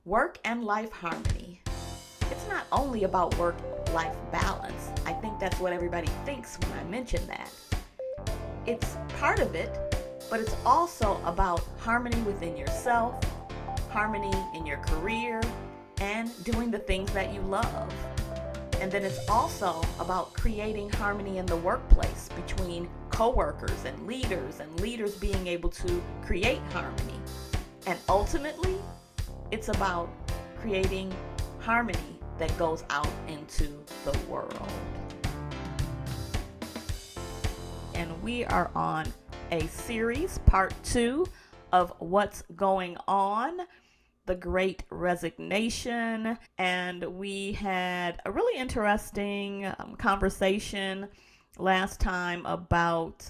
Work and life harmony. It's not only about work life balance. I think that's what everybody thinks when I mention that. It's part of it, but it's also about harmony within yourself, harmony in your career, and doing the things that you love. And then it's also about creating harmony in the workplace between coworkers and leaders being able to create harmony. And ultimately, it's about creating harmony that goes out into the world. And we are on a series, part 2 of What's Going On, the Great Resignation. And we had a really interesting conversation last time about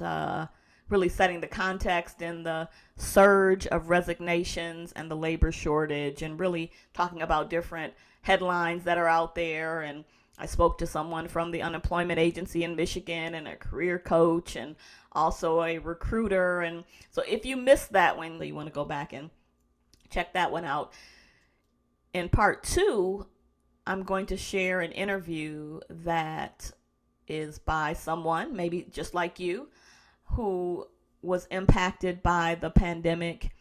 really setting the context in the surge of resignations and the labor shortage, and really talking about different headlines that are out there. And I spoke to someone from the unemployment agency in Michigan, and a career coach, and also a recruiter. And so if you missed that one, you want to go back and check that one out. In part 2, I'm going to share an interview that is by someone, maybe just like you, who was impacted by the pandemic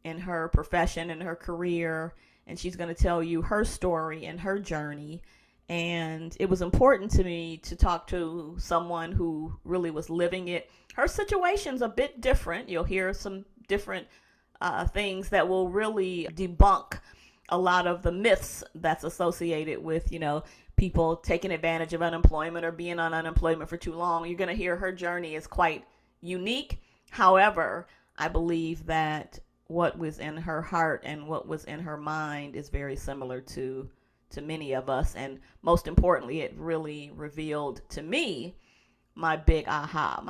in her profession and her career. And she's going to tell you her story and her journey. And it was important to me to talk to someone who really was living it. Her situation's a bit different. You'll hear some different things that will really debunk a lot of the myths that's associated with, people taking advantage of unemployment or being on unemployment for too long. You're going to hear her journey is quite unique. However, I believe that what was in her heart and what was in her mind is very similar to many of us. And most importantly, it really revealed to me my big aha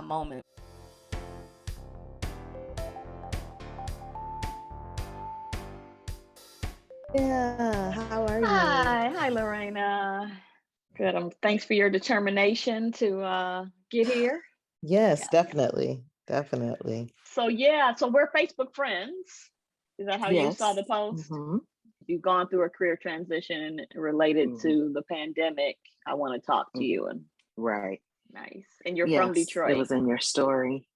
moment. Yeah, how are you? Hi, Lorena. Good. Thanks for your determination to get here. Yes, Yeah. definitely, definitely. So we're Facebook friends. Is that how you saw Yes. the post? Mhm. You've gone through a career transition related Mhm. to the pandemic. I want to talk to Mm. you. And Right. nice. And you're from Yes, it Detroit. was in your story.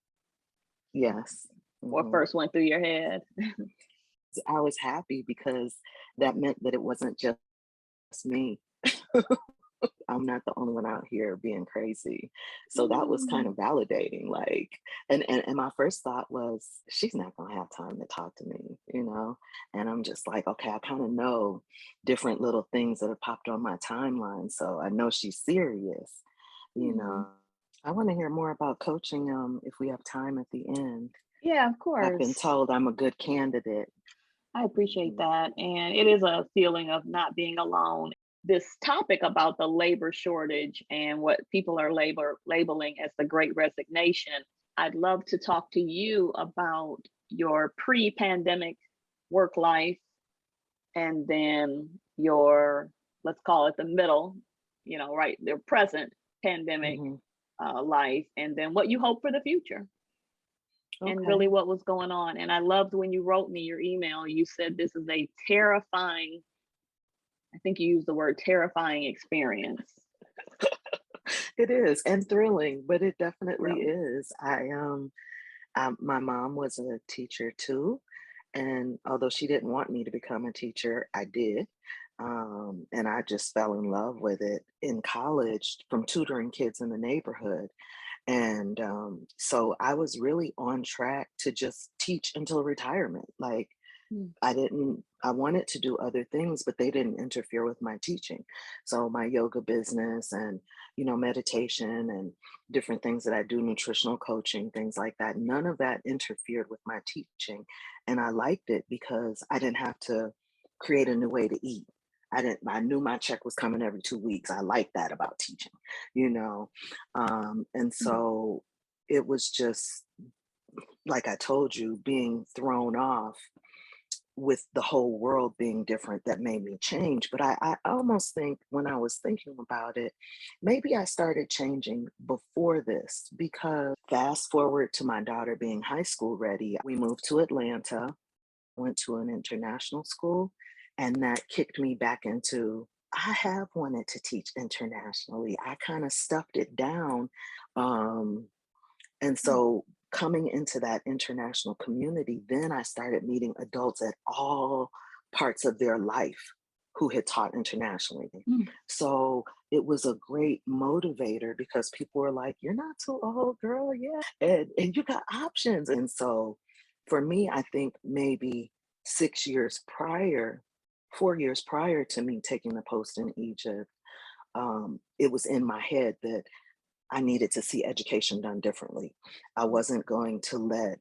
Yes. What Mhm. first went through your head? I was happy because that meant that it wasn't just me. I'm not the only one out here being crazy. So that was kind Mm. of validating. Like, and my first thought was, she's not gonna have time to talk to me. And I'm just like, okay, I kind of know different little things that have popped on my timeline. So I know she's serious, you Mm. know. I want to hear more about coaching if we have time at the end. Yeah, of I've been course. told I'm a good candidate. I appreciate Mhm. that. And it is a feeling of not being alone. This topic about the labor shortage and what people are labeling as the great resignation, I'd love to talk to you about your pre pandemic work life, and then your, let's call it the middle, right, the present pandemic Mhm. life, and then what you hope for the future and really Okay. what was going on. And I loved when you wrote me your email, you said this is a terrifying, I think you used the word terrifying experience. It is, and thrilling, but it definitely Really? is. My mom was a teacher too, and although she didn't want me to become a teacher, I did. And I just fell in love with it in college from tutoring kids in the neighborhood. And so I was really on track to just teach until retirement. Like, Mm. I wanted to do other things, but they didn't interfere with my teaching. So my yoga business and, meditation and different things that I do, nutritional coaching, things like that, none of that interfered with my teaching. And I liked it because I didn't have to create a new way to eat. I knew my check was coming every 2 weeks. I liked that about teaching, you know. And Mm. so it was just like I told you, being thrown off with the whole world being different that made me change. But I almost think when I was thinking about it, maybe I started changing before this because fast forward to my daughter being high school ready, we moved to Atlanta. went to an international school, and that kicked me back into I have wanted to teach internationally. I kind of stuffed it down. Um, and Mm. so coming into that international community, then I started meeting adults at all parts of their life who had taught internationally. Mm. So it was a great motivator because people were like, "You're not too old, girl. Yeah. And you got options." And so for me, I think maybe 6 years prior, 4 years prior to me taking the post in Egypt, it was in my head that I needed to see education done differently. I wasn't going to let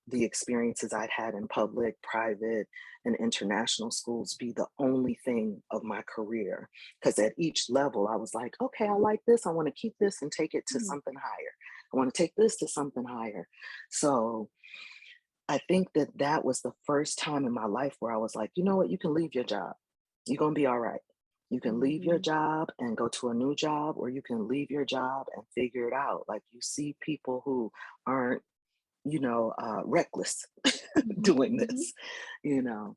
the experiences I'd had in public, private, and international schools be the only thing of my career. Because at each level, I was like, okay, I like this. I want to keep this and take it to Mm. something higher. I want to take this to something higher. So I think that that was the first time in my life where I was like, you know what, you can leave your job. You're going to be all right. You can leave your Mhm. job and go to a new job, or you can leave your job and figure it out. Like you see people who aren't, reckless Mhm. doing Mhm. this, you know.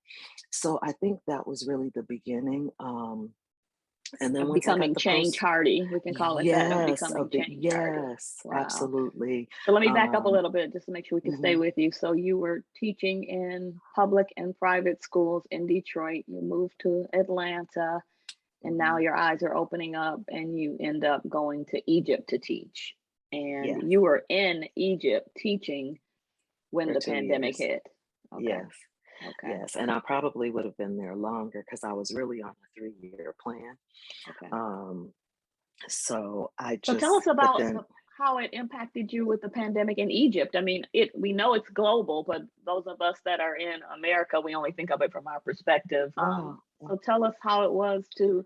So I think that was really the beginning. And then Of once I got becoming the change post, hardy, we can call it that, of yes, becoming change hardy. yes, Wow. absolutely. So let me back up a Um, little bit just to make sure we can stay mhm, with you. So you were teaching in public and private schools in Detroit. You moved to Atlanta, and now mhm, your eyes are opening up, and you end up going to Egypt to teach. And yes, you were in Egypt teaching when for the two pandemic years. hit. Okay. Yes. Okay. Yes, and I probably would have been there longer because I was really on a 3-year plan. Okay. Um, so I So tell just us but about then how it impacted you with the pandemic in Egypt. I mean, it we know it's global, but those of us that are in America, we only think of it from our perspective. oh, So tell us how it was to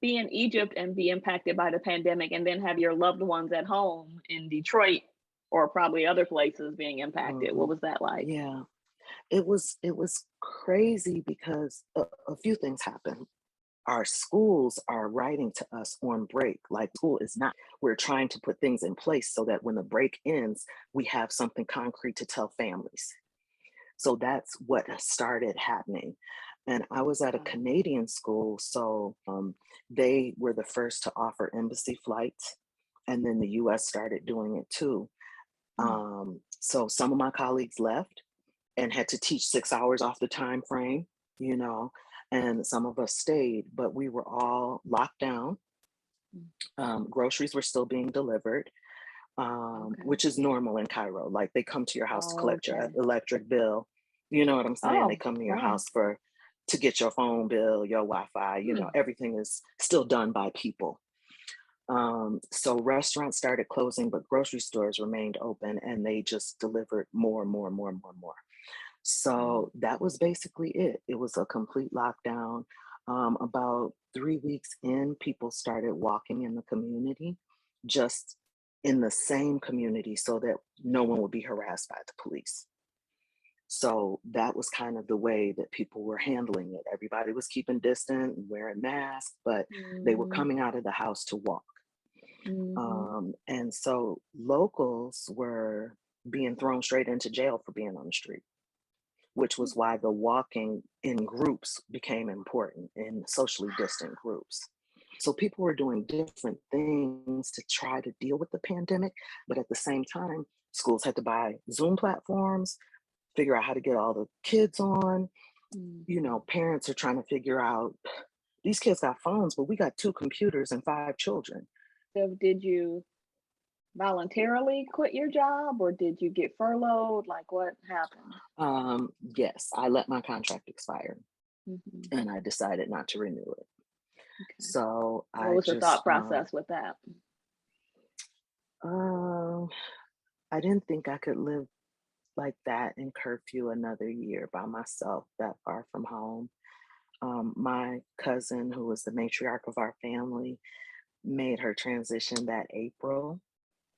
be in Egypt and be impacted by the pandemic, and then have your loved ones at home in Detroit or probably other places being impacted. What mhm. was that like? Yeah, it was crazy because a few things happened. Our schools are writing to us on break, like school is not. We're trying to put things in place so that when the break ends, we have something concrete to tell families. So that's what started happening. And I was at a Wow. Canadian school, so they were the first to offer embassy flights, and then the US started doing it too. Mm. So some of my colleagues left and had to teach 6 hours off the time frame, you know, and some of us stayed, but we were all locked down. Mm. Groceries were still being delivered, Okay. which is normal in Cairo. Like they come to your house to collect your Okay. electric bill. You know what I'm saying? They Oh, come to your wow. house for to get your phone bill, your Wi-Fi. Hmm. Everything is still done by people. So restaurants started closing, but grocery stores remained open, and they just delivered more, and more, and more, and more, and more. Mm. So that was basically it. It was a complete lockdown. About 3 weeks in, people started walking in the community, just in the same community, so that no one would be harassed by the police. So that was kind of the way that people were handling it. Everybody was keeping distant and wearing masks, but they were Mhm. coming out of the house to walk. Mhm. And so locals were being thrown straight into jail for being on the street, which was why the walking in groups became important in socially distant groups. So people were doing different things to try to deal with the pandemic, but at the same time, schools had to buy Zoom platforms, figure out how to get all the kids on. Mhm. Parents are trying to figure out these kids got phones, but we got two computers and five children. So did you voluntarily quit your job, or did you get furloughed? Like, what happened? Yes, I let my contract expire Mhm. and I decided not to renew it. Okay. So What I was the just thought process with that? um I didn't think I could live like that in curfew another year by myself that far from home. My cousin, who was the matriarch of our family, made her transition that April.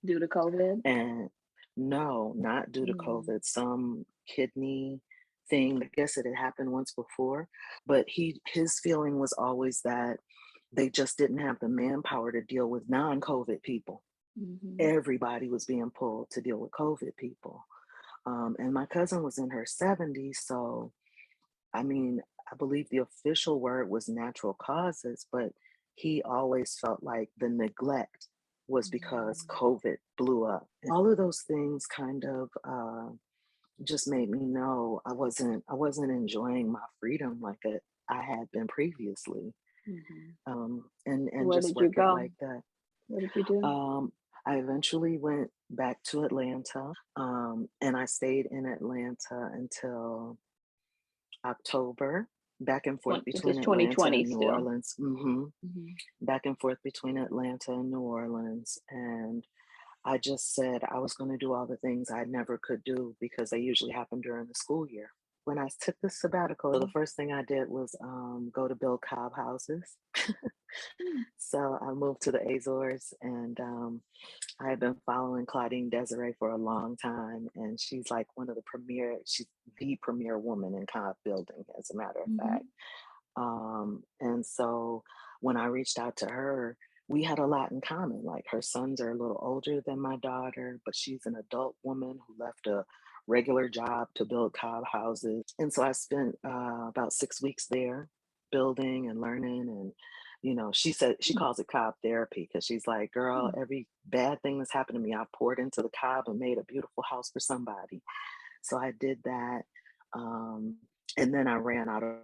Due to COVID? And no, not due to Mm. COVID, some kidney thing. I guess it had happened once before, but his feeling was always that they just didn't have the manpower to deal with non-COVID people. Mhm. Everybody was being pulled to deal with COVID people. And my cousin was in her 70s. So, I mean, I believe the official word was natural causes, but he always felt like the neglect was because Mm. COVID blew up. All of those things kind of just made me know I wasn't enjoying my freedom like I had been previously. Mhm. And Where just did you work it go? like that. What did you do? Um, I eventually went back to Atlanta, and I stayed in Atlanta until October, back and forth This is between Atlanta 2020 and New still. Orleans. Mhm. Back and forth between Atlanta and New Orleans. And I just said I was going to do all the things I never could do because they usually happen during the school year. When I took the sabbatical, the first thing I did was go to build cob houses. Mm. So I moved to the Azores, and I had been following Claudine Desiree for a long time, and she's like she's the premier woman in cob building, as a matter of fact. Mhm. And so when I reached out to her, we had a lot in common. Like, her sons are a little older than my daughter, but she's an adult woman who left a regular job to build cob houses. And so I spent about 6 weeks there building and learning. And, she said she Mm. calls it cob therapy because she's like, girl, Mm. every bad thing that's happened to me, I poured into the cob and made a beautiful house for somebody. So I did that. Um, and then I ran out of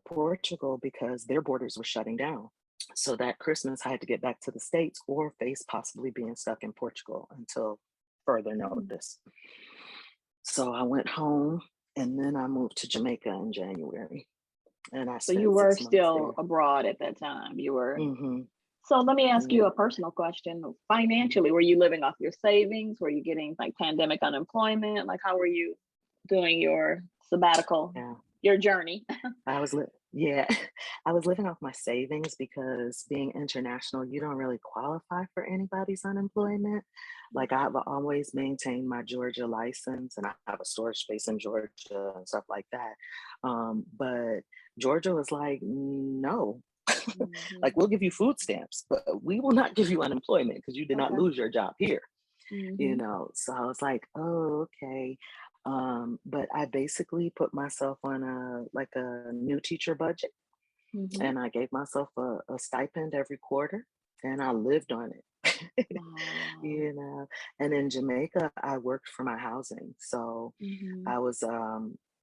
Portugal because their borders were shutting down. So that Christmas, I had to get back to the States or face possibly being stuck in Portugal until further Mm. notice. So I went home, and then I moved to Jamaica in January, and I So you spent were 6 months still there. abroad at that time. You were. Hmm. So let me ask you Yeah. a personal question. Financially, were you living off your savings? Were you getting like pandemic unemployment? Like, how were you doing your sabbatical, Yeah. your journey? Yeah, I was living off my savings because being international, you don't really qualify for anybody's unemployment. Like, I have always maintained my Georgia license, and I have a storage space in Georgia and stuff like that. But Georgia was like, no. Like, Mhm. we'll give you food stamps, but we will not give you unemployment because you did not Okay. lose your job here. Mhm. So I was like, oh, okay. But I basically put myself on a new teacher budget, Mhm. and I gave myself a stipend every quarter, and I lived on it. Wow. you know and in Jamaica, I worked for my housing. So Mhm. I was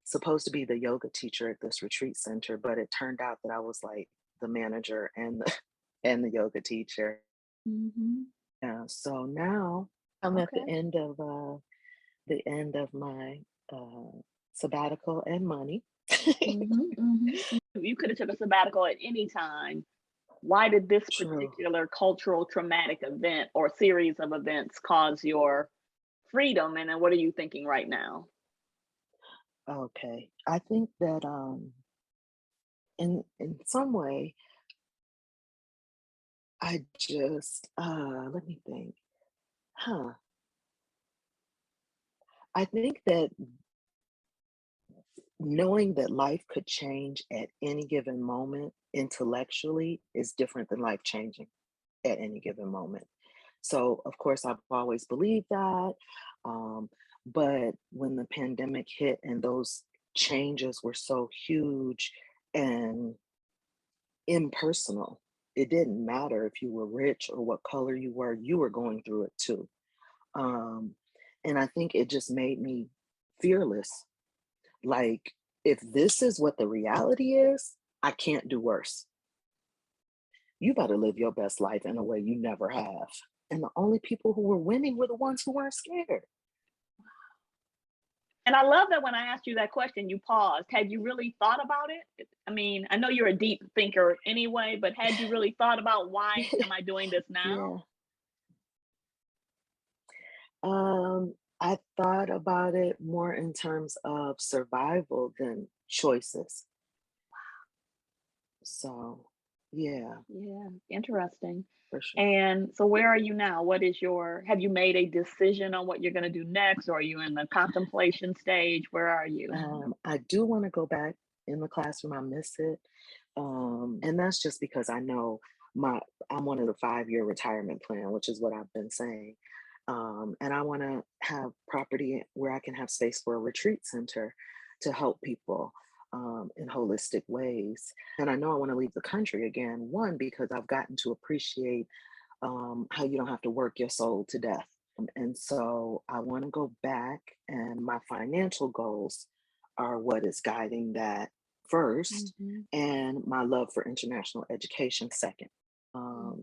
supposed to be the yoga teacher at this retreat center, but it turned out that I was like the manager and the and the yoga teacher. Mhm. Yeah, so now I'm at Okay. the end of my sabbatical and money. Mhm. Mhm. You could have took a sabbatical at any time. Why did this True. particular cultural traumatic event or series of events cause your freedom? And then what are you thinking right now? Okay. I think that in some way, I just let me think. Huh. I think that knowing that life could change at any given moment intellectually is different than life changing at any given moment. So, of course, I've always believed that. Um, but when the pandemic hit and those changes were so huge and impersonal, it didn't matter if you were rich or what color you were going through it too. Um, and I think it just made me fearless. Like, if this is what the reality is, I can't do worse. You better live your best life in a way you never have. And the only people who were winning were the ones who weren't scared. And I love that when I asked you that question, you paused. Had you really thought about it? I mean, I know you're a deep thinker anyway, but had you really thought about why am I doing this now? Yeah. I thought about it more in terms of survival than choices. So, yeah, Yeah, interesting. for sure. And so where are you now? What is your have you made a decision on what you're going to do next, or are you in the contemplation stage? Where are you? I do want to go back in the classroom. I miss it. And that's just because I know my I'm one of the 5-year retirement plan, which is what I've been saying. And I want to have property where I can have space for a retreat center to help people in holistic ways. And I know I want to leave the country again, one, because I've gotten to appreciate how you don't have to work your soul to death. And so I want to go back, and my financial goals are what is guiding that first, Mhm. and my love for international education second.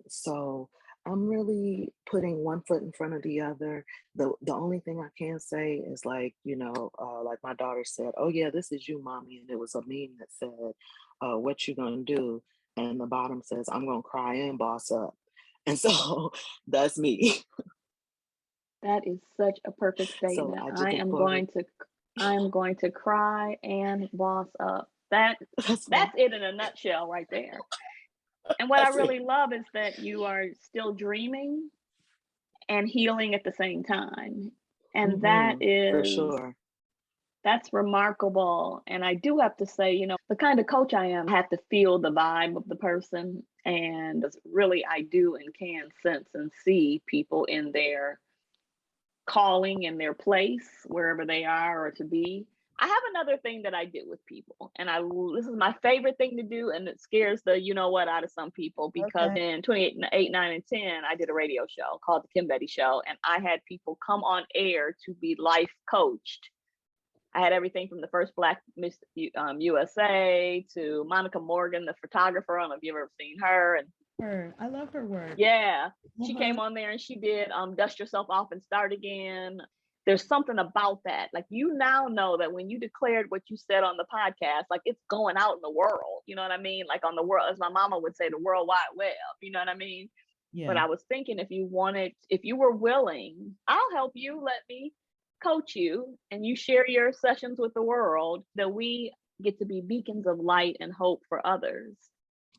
So I'm really putting one foot in front of the other. The only thing I can say is, like, like my daughter said, "Oh yeah, this is you, mommy," and it was a meme that said, "What you gonna do?" And the bottom says, "I'm gonna cry and boss up." And so that's me. That is such a perfect So statement. I just I look am forward. going to cry and boss up. That's That's right. it in a nutshell right there. And what I That's it. really love is that you are still dreaming and healing at the same time. And For sure. that's remarkable. And I do have to say, the kind of coach I am, I have to feel the vibe of the person. And really, I do and can sense and see people in their calling, in their place, wherever they are or to be. I have another thing that I do with people, and this is my favorite thing to do, and it scares the what out of some people because Okay. in 28, 9, and 10, I did a radio show called The Kim Betty Show, and I had people come on air to be life coached. I had everything from the first Black Miss USA to Monica Morgan, the photographer. I don't know if you've ever seen her. And I love her work. yeah, she Uh-huh. came on there and she did Dust Yourself Off and Start Again. There's something about that. Like, you now know that when you declared what you said on the podcast, like, it's going out in the world. You know what I mean? Like, on the world, as my mama would say, the World Wide Web. You know what I mean? But Yeah. I was thinking, if you were willing, I'll help you. Let me coach you and you share your sessions with the world, that we get to be beacons of light and hope for others.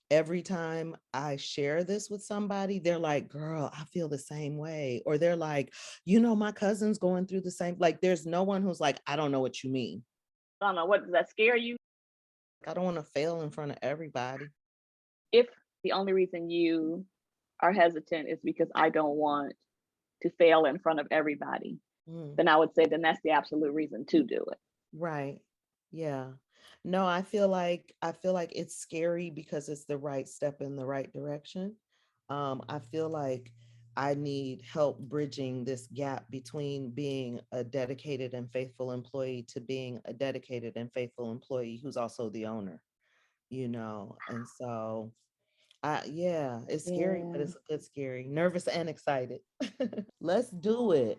Every time I share this with somebody, they're like, girl, I feel the same way. Or they're like, my cousin's going through the same. Like, there's no one who's like, I don't know what you mean. I don't know, what does that scare you? I don't want to fail in front of everybody. If the only reason you are hesitant is because I don't want to fail in front of everybody, Mm, then I would say then that's the absolute reason to do it. right. Yeah. No, I feel like it's scary because it's the right step in the right direction. I feel like I need help bridging this gap between being a dedicated and faithful employee to being a dedicated and faithful employee who's also the owner. And so yeah, it's scary, but Yeah. it's a good scary, nervous and excited. Let's do it.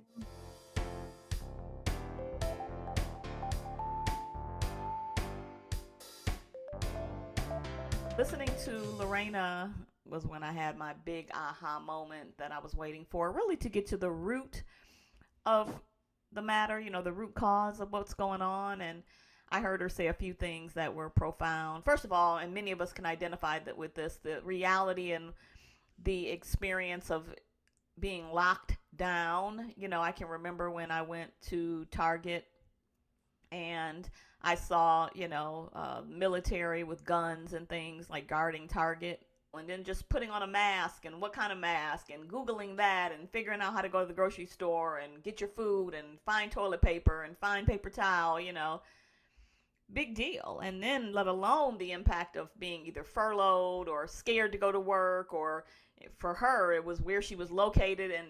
Listening to Lorena was when I had my big aha moment that I was waiting for, really to get to the root of the matter, the root cause of what's going on. And I heard her say a few things that were profound. First of all, and many of us can identify that with this, the reality and the experience of being locked down. I can remember when I went to Target and I saw, military with guns and things like guarding Target. And then just putting on a mask and what kind of mask and Googling that and figuring out how to go to the grocery store and get your food and find toilet paper and find paper towel. Big deal. And then let alone the impact of being either furloughed or scared to go to work, or for her, it was where she was located and,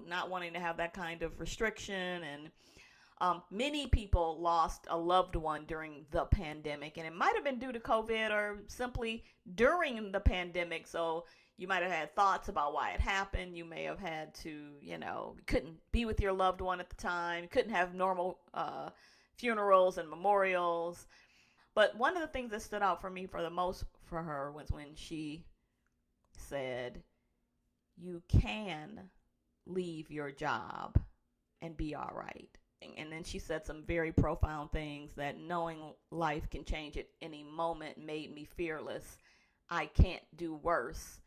not wanting to have that kind of restriction. And many people lost a loved one during the pandemic, and it might have been due to COVID or simply during the pandemic. So you might have had thoughts about why it happened. You may have had to, couldn't be with your loved one at the time, couldn't have normal funerals and memorials. But one of the things that stood out for me for the most for her was when she said, "You can leave your job and be all right." And then she said some very profound things that knowing life can change at any moment made me fearless. I can't do worse.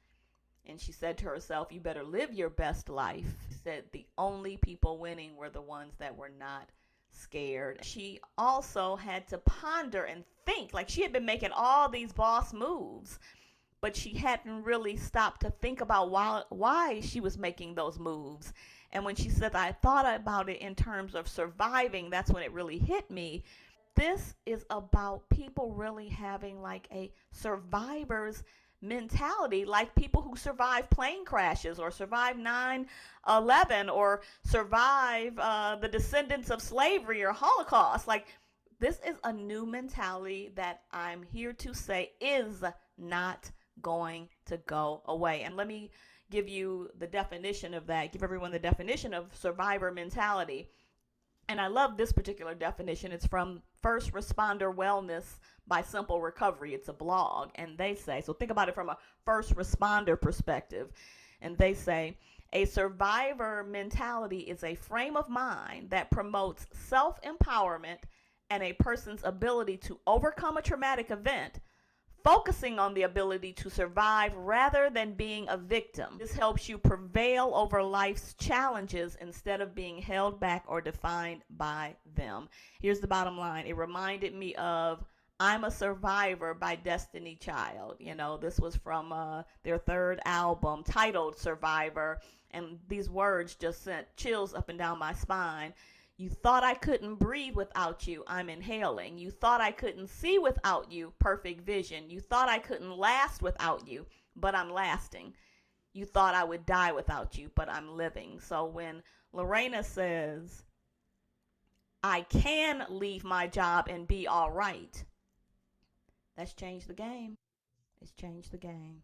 And she said to herself, "You better live your best life." She said the only people winning were the ones that were not scared. She also had to ponder and think, like she had been making all these boss moves, but she hadn't really stopped to think about why she was making those moves. And when she said, I thought about it in terms of surviving, that's when it really hit me. This is about people really having like a survivor's mentality, like people who survive plane crashes or survive 9/11 or survive the descendants of slavery or Holocaust. Like, this is a new mentality that I'm here to say is not going to go away. And let me give you the definition of that, give everyone the definition of survivor mentality. And I love this particular definition. It's from First Responder Wellness by Simple Recovery. It's a blog. And they say, so think about it from a first responder perspective. And they say, a survivor mentality is a frame of mind that promotes self empowerment and a person's ability to overcome a traumatic event, focusing on the ability to survive rather than being a victim. This helps you prevail over life's challenges instead of being held back or defined by them. Here's the bottom line. It reminded me of I'm a Survivor by Destiny Child. You know, this was from their third album titled Survivor. And these words just sent chills up and down my spine. You thought I couldn't breathe without you, I'm inhaling. You thought I couldn't see without you, perfect vision. You thought I couldn't last without you, but I'm lasting. You thought I would die without you, but I'm living. So when Lorena says, I can leave my job and be all right, that's changed the game. It's changed the game.